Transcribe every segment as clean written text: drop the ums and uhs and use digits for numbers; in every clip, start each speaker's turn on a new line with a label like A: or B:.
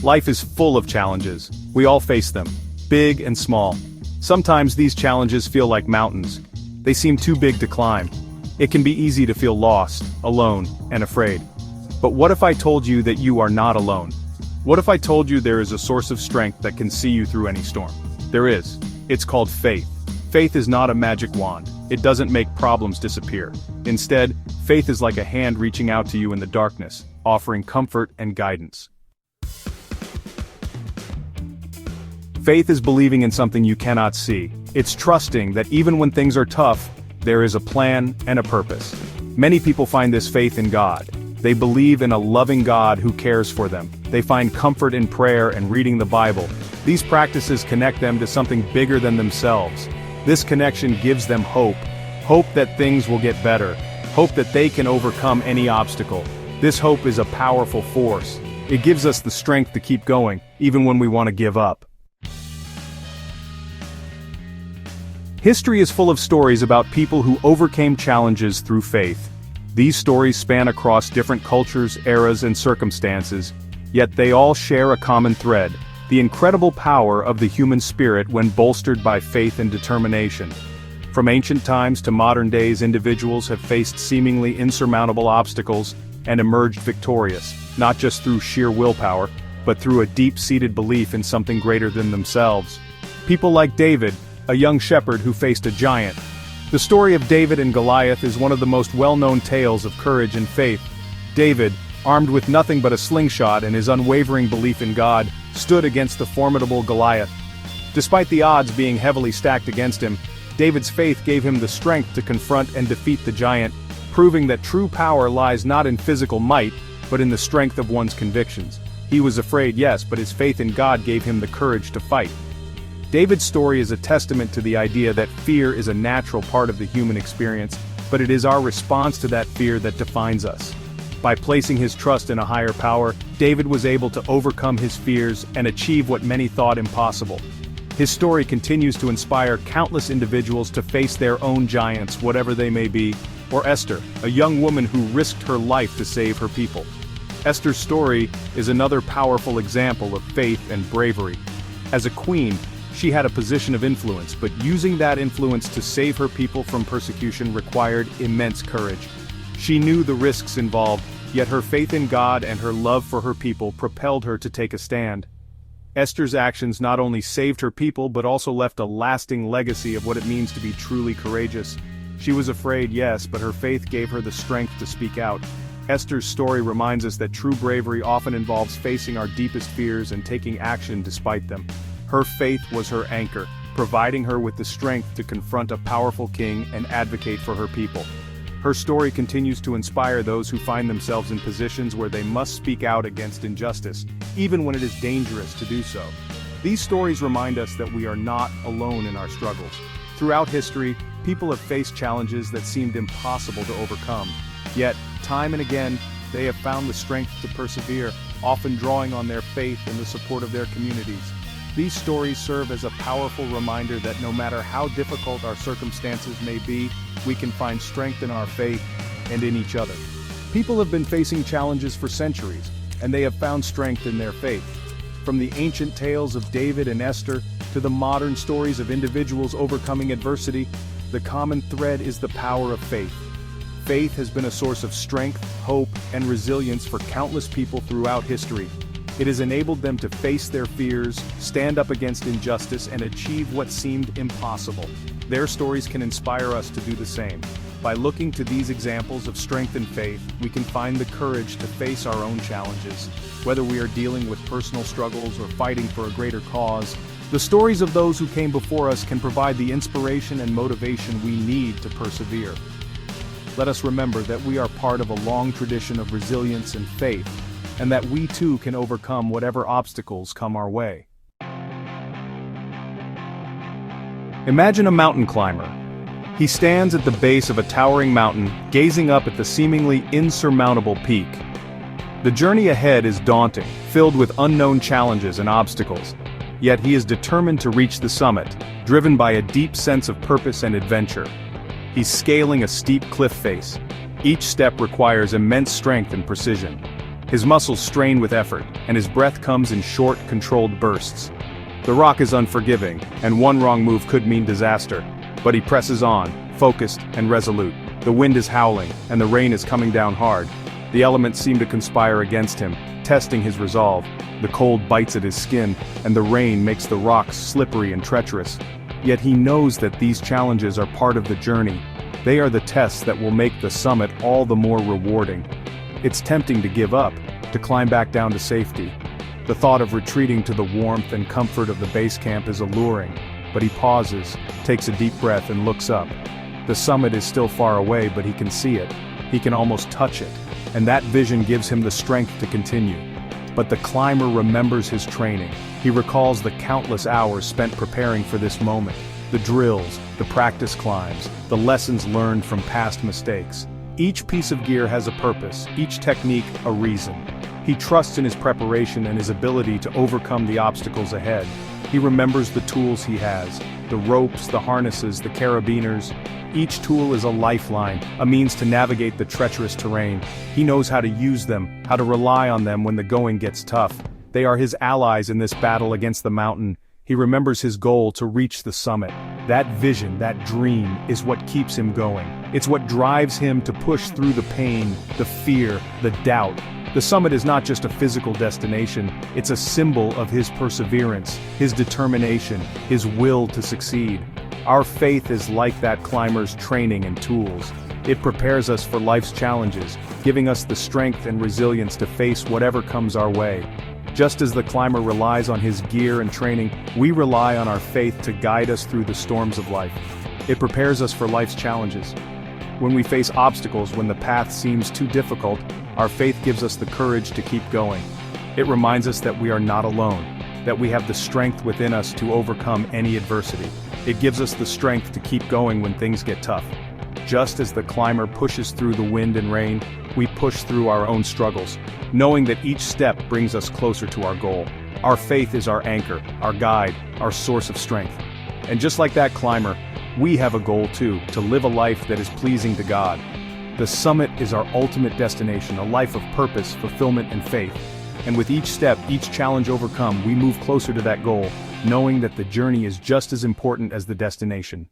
A: Life is full of challenges. We all face them, big and small. Sometimes these challenges feel like mountains. They seem too big to climb. It can be easy to feel lost, alone, and afraid. But what if I told you that you are not alone? What if I told you there is a source of strength that can see you through any storm? There is. It's called faith. Faith is not a magic wand. It doesn't make problems disappear. Instead, faith is like a hand reaching out to you in the darkness, offering comfort and guidance. Faith is believing in something you cannot see. It's trusting that even when things are tough, there is a plan and a purpose. Many people find this faith in God. They believe in a loving God who cares for them. They find comfort in prayer and reading the Bible. These practices connect them to something bigger than themselves. This connection gives them hope. Hope that things will get better. Hope that they can overcome any obstacle. This hope is a powerful force. It gives us the strength to keep going, even when we want to give up. History is full of stories about people who overcame challenges through faith. These stories span across different cultures, eras, and circumstances, yet they all share a common thread: the incredible power of the human spirit when bolstered by faith and determination. From ancient times to modern days, individuals have faced seemingly insurmountable obstacles and emerged victorious, not just through sheer willpower, but through a deep-seated belief in something greater than themselves. People like David, a young shepherd who faced a giant. The story of David and Goliath is one of the most well-known tales of courage and faith. David, armed with nothing but a slingshot and his unwavering belief in God, stood against the formidable Goliath. Despite the odds being heavily stacked against him, David's faith gave him the strength to confront and defeat the giant, proving that true power lies not in physical might, but in the strength of one's convictions. He was afraid, yes, but his faith in God gave him the courage to fight. David's story is a testament to the idea that fear is a natural part of the human experience, but it is our response to that fear that defines us. By placing his trust in a higher power, David was able to overcome his fears and achieve what many thought impossible. His story continues to inspire countless individuals to face their own giants, whatever they may be. Or Esther, a young woman who risked her life to save her people. Esther's story is another powerful example of faith and bravery. As a queen, she had a position of influence, but using that influence to save her people from persecution required immense courage. She knew the risks involved, yet her faith in God and her love for her people propelled her to take a stand. Esther's actions not only saved her people but also left a lasting legacy of what it means to be truly courageous. She was afraid, yes, but her faith gave her the strength to speak out. Esther's story reminds us that true bravery often involves facing our deepest fears and taking action despite them. Her faith was her anchor, providing her with the strength to confront a powerful king and advocate for her people. Her story continues to inspire those who find themselves in positions where they must speak out against injustice, even when it is dangerous to do so. These stories remind us that we are not alone in our struggles. Throughout history, people have faced challenges that seemed impossible to overcome. Yet, time and again, they have found the strength to persevere, often drawing on their faith and the support of their communities. These stories serve as a powerful reminder that no matter how difficult our circumstances may be, we can find strength in our faith and in each other. People have been facing challenges for centuries, and they have found strength in their faith. From the ancient tales of David and Esther to the modern stories of individuals overcoming adversity, the common thread is the power of faith. Faith has been a source of strength, hope, and resilience for countless people throughout history. It has enabled them to face their fears, stand up against injustice, and achieve what seemed impossible. Their stories can inspire us to do the same. By looking to these examples of strength and faith, we can find the courage to face our own challenges. Whether we are dealing with personal struggles or fighting for a greater cause, the stories of those who came before us can provide the inspiration and motivation we need to persevere. Let us remember that we are part of a long tradition of resilience and faith, and that we too can overcome whatever obstacles come our way. Imagine a mountain climber. He stands at the base of a towering mountain, gazing up at the seemingly insurmountable peak. The journey ahead is daunting, filled with unknown challenges and obstacles. Yet he is determined to reach the summit, driven by a deep sense of purpose and adventure. He's scaling a steep cliff face. Each step requires immense strength and precision. His muscles strain with effort, and his breath comes in short, controlled bursts. The rock is unforgiving, and one wrong move could mean disaster. But he presses on, focused and resolute. The wind is howling, and the rain is coming down hard. The elements seem to conspire against him, testing his resolve. The cold bites at his skin, and the rain makes the rocks slippery and treacherous. Yet he knows that these challenges are part of the journey. They are the tests that will make the summit all the more rewarding. It's tempting to give up, to climb back down to safety. The thought of retreating to the warmth and comfort of the base camp is alluring, but he pauses, takes a deep breath and looks up. The summit is still far away, but he can see it. He can almost touch it, and that vision gives him the strength to continue. But the climber remembers his training. He recalls the countless hours spent preparing for this moment, the drills, the practice climbs, the lessons learned from past mistakes. Each piece of gear has a purpose, each technique a reason. He trusts in his preparation and his ability to overcome the obstacles ahead. He remembers the tools he has, the ropes, the harnesses, the carabiners. Each tool is a lifeline, a means to navigate the treacherous terrain. He knows how to use them, how to rely on them when the going gets tough. They are his allies in this battle against the mountain. He remembers his goal to reach the summit. That vision, that dream, is what keeps him going. It's what drives him to push through the pain, the fear, the doubt. The summit is not just a physical destination, it's a symbol of his perseverance, his determination, his will to succeed. Our faith is like that climber's training and tools. It prepares us for life's challenges, giving us the strength and resilience to face whatever comes our way. Just as the climber relies on his gear and training, we rely on our faith to guide us through the storms of life. It prepares us for life's challenges. When we face obstacles, when the path seems too difficult, our faith gives us the courage to keep going. It reminds us that we are not alone, that we have the strength within us to overcome any adversity. It gives us the strength to keep going when things get tough. Just as the climber pushes through the wind and rain, we push through our own struggles, knowing that each step brings us closer to our goal. Our faith is our anchor, our guide, our source of strength. And just like that climber, we have a goal too, to live a life that is pleasing to God. The summit is our ultimate destination, a life of purpose, fulfillment, and faith. And with each step, each challenge overcome, we move closer to that goal, knowing that the journey is just as important as the destination.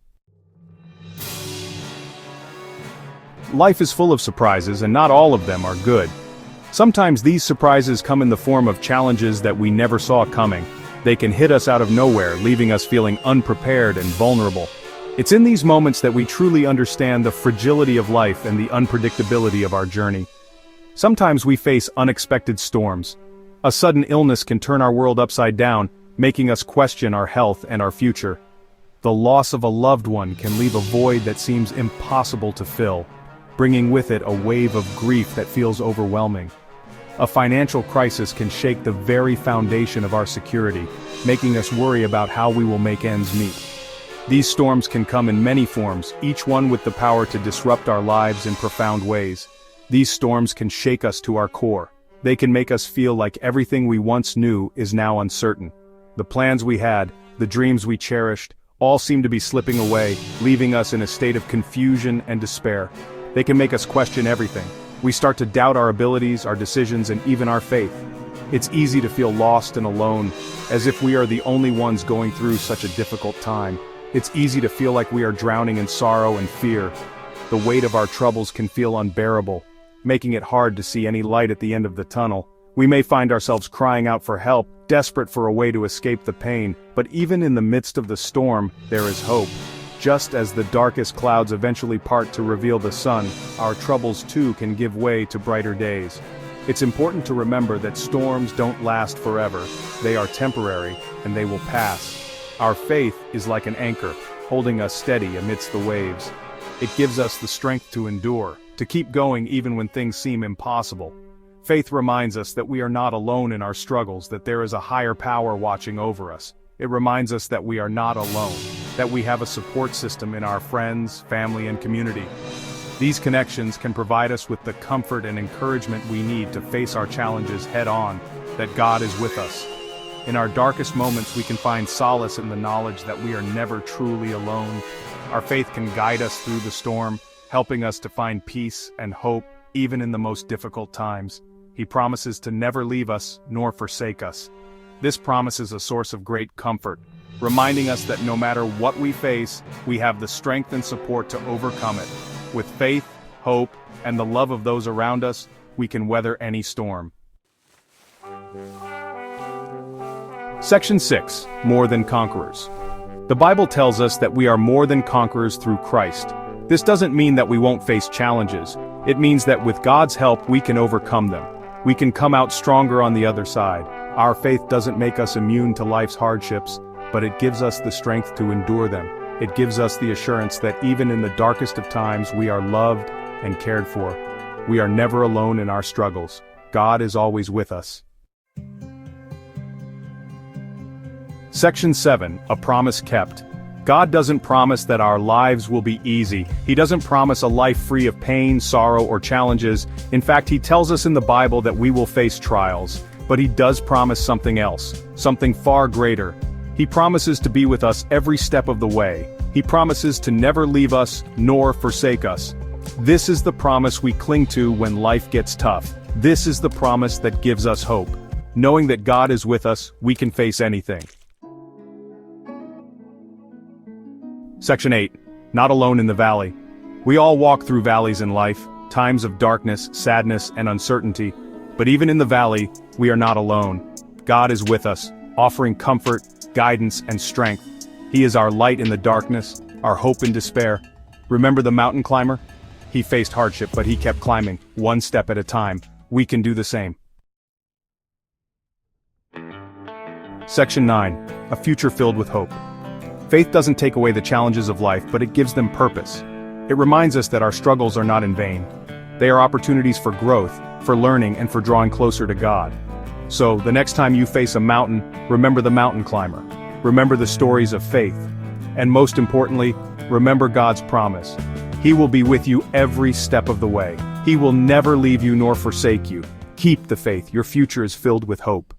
A: Life is full of surprises, and not all of them are good. Sometimes these surprises come in the form of challenges that we never saw coming. They can hit us out of nowhere, leaving us feeling unprepared and vulnerable. It's in these moments that we truly understand the fragility of life and the unpredictability of our journey. Sometimes we face unexpected storms. A sudden illness can turn our world upside down, making us question our health and our future. The loss of a loved one can leave a void that seems impossible to fill, bringing with it a wave of grief that feels overwhelming. A financial crisis can shake the very foundation of our security, making us worry about how we will make ends meet. These storms can come in many forms, each one with the power to disrupt our lives in profound ways. These storms can shake us to our core. They can make us feel like everything we once knew is now uncertain. The plans we had, the dreams we cherished, all seem to be slipping away, leaving us in a state of confusion and despair. They can make us question everything. We start to doubt our abilities, our decisions, and even our faith. It's easy to feel lost and alone, as if we are the only ones going through such a difficult time. It's easy to feel like we are drowning in sorrow and fear. The weight of our troubles can feel unbearable, making it hard to see any light at the end of the tunnel. We may find ourselves crying out for help, desperate for a way to escape the pain, but even in the midst of the storm, there is hope. Just as the darkest clouds eventually part to reveal the sun, our troubles too can give way to brighter days. It's important to remember that storms don't last forever. They are temporary, and they will pass. Our faith is like an anchor, holding us steady amidst the waves. It gives us the strength to endure, to keep going even when things seem impossible. Faith reminds us that we are not alone in our struggles, that there is a higher power watching over us. It reminds us that we are not alone, that we have a support system in our friends, family, and community. These connections can provide us with the comfort and encouragement we need to face our challenges head-on, that God is with us. In our darkest moments, we can find solace in the knowledge that we are never truly alone. Our faith can guide us through the storm, helping us to find peace and hope even in the most difficult times. He promises to never leave us nor forsake us. This promise is a source of great comfort, reminding us that no matter what we face, we have the strength and support to overcome it. With faith, hope, and the love of those around us, we can weather any storm. Section 6. More than conquerors. The Bible tells us that we are more than conquerors through Christ. This doesn't mean that we won't face challenges. It means that with God's help we can overcome them. We can come out stronger on the other side. Our faith doesn't make us immune to life's hardships, but it gives us the strength to endure them. It gives us the assurance that even in the darkest of times we are loved and cared for. We are never alone in our struggles. God is always with us. Section 7. A promise kept. God doesn't promise that our lives will be easy. He doesn't promise a life free of pain, sorrow, or challenges. In fact, He tells us in the Bible that we will face trials. But He does promise something else, something far greater. He promises to be with us every step of the way. He promises to never leave us nor forsake us. This is the promise we cling to when life gets tough. This is the promise that gives us hope. Knowing that God is with us, we can face anything. Section 8. Not alone in the valley. We all walk through valleys in life, times of darkness, sadness, and uncertainty. But even in the valley, we are not alone. God is with us, offering comfort, guidance, and strength. He is our light in the darkness, our hope in despair. Remember the mountain climber? He faced hardship, but he kept climbing, one step at a time. We can do the same. Section 9. A future filled with hope. Faith doesn't take away the challenges of life, but it gives them purpose. It reminds us that our struggles are not in vain. They are opportunities for growth, for learning, and for drawing closer to God. So, the next time you face a mountain, remember the mountain climber. Remember the stories of faith. And most importantly, remember God's promise. He will be with you every step of the way. He will never leave you nor forsake you. Keep the faith. Your future is filled with hope.